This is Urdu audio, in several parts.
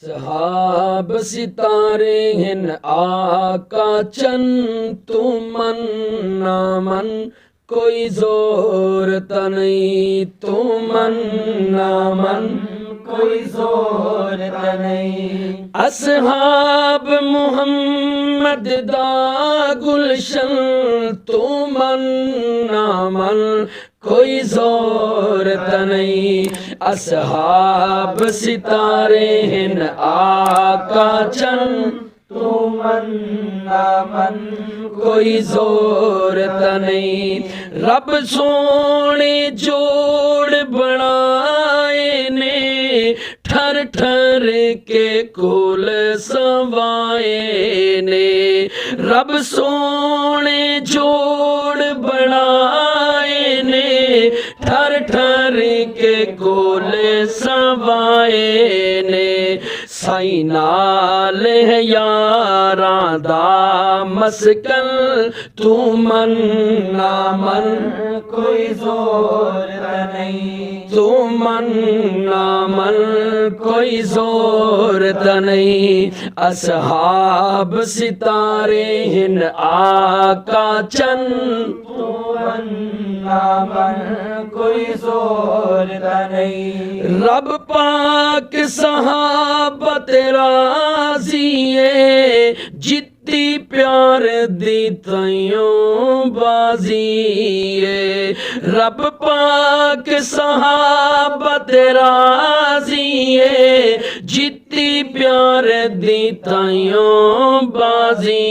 صحاب ستارے ہن آقا چن، تو من نہ من کوئی زور نہیں، تو من نہ من کوئی زور نہیں۔ اصحاب محمد دا گلشن، تو من نہ من کوئی زور نہیں۔ اصحاب ستارے ہن آقا چن، تو من نہ من کوئی زور نہیں۔ رب سونے جوڑ بنائے نے، ٹھر ٹھر کے کول سوائے نے۔ رب سونے جوڑ بنائے نے، ٹھر ٹھر کے کول سوائے نے۔ سائیں نال ہے یاراں دا مسکن، تو من نہ من کوئی زور نہیں، تو من نہ من کوئی زور نہیں۔ اصحاب ستارے ہن آقا چن، تو من نہ من کوئی زور نہیں۔ رب پاک صحابہ راضی ہے، جتی پیار دی تیوں بازی ہے۔ رب پاک صحابہ راضی ہے، جتی پیار دی تیوں بازی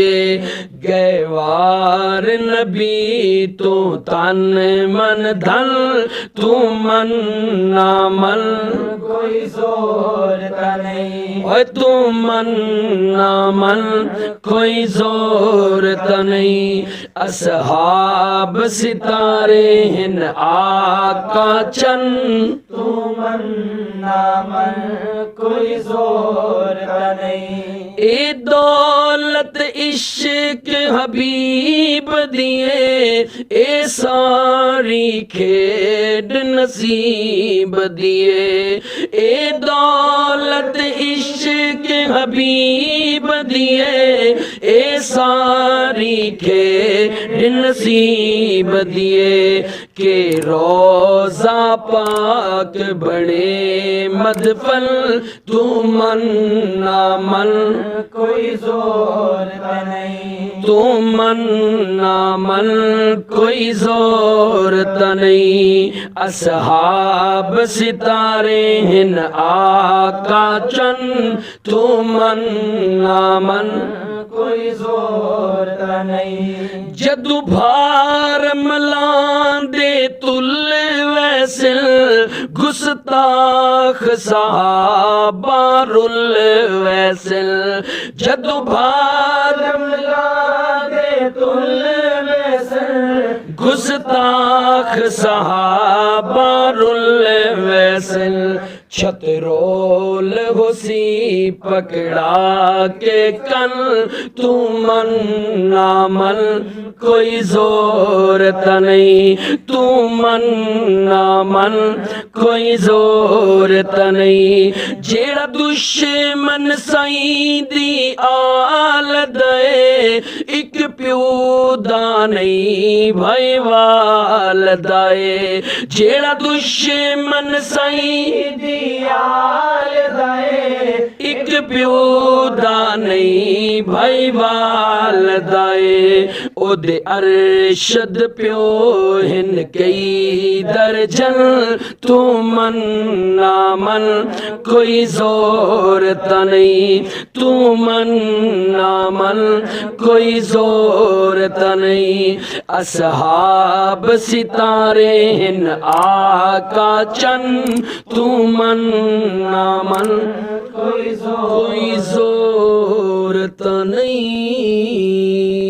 ہے۔ گہوار نبی تو تن من دھن، تو من نہ من کوئی زور نہیں، اوے تو من نہ من کوئی زور نہیں۔ اصحاب ستارے ہن آقا چن، تو من نہ من کوئی زور نہیں۔ اے دولت عشق حبیب دیے، اے ساری کھیڈ نصیب دیے۔ اے دولت عشق حبیب دیے، اے ساری کھیڈ نصیب دیے۔ کہ روضہ پاک بڑے مدفن، تو من نہ من کوئی زور نہیں، تو من نہ من کوئی زور نہیں۔ اصحاب ستارے ہن آقا چن، تو من نہ من کوئی زور نہیں۔ جدو بھار ملان دے تل ویسل، گستاخ صحابہ رل ویسل۔ جدو بھار ملان دے تل ویسل، گستاخ صحابہ رل ویسل۔ چھترول حسی پکڑا کے کن، تو من نہ من کوئی زور نہیں، تو من نہ من کوئی زور نہیں۔ جیڑا دشمن سائیں دی آل دے، ایک پیو دا نہیں بھائی وال دے۔ جیڑا دشمن سائیں دی آل دے، ایک پیو دا نہیں بھائی وال دے۔ او دے ارشد پیو ہن کئی درجن، تو من نہ من کوئی زور نہیں، تو من نہ من کوئی زور نہیں۔ اصحاب ستارے ہن آقا چن، تو من نہ من کوئی زور نہیں۔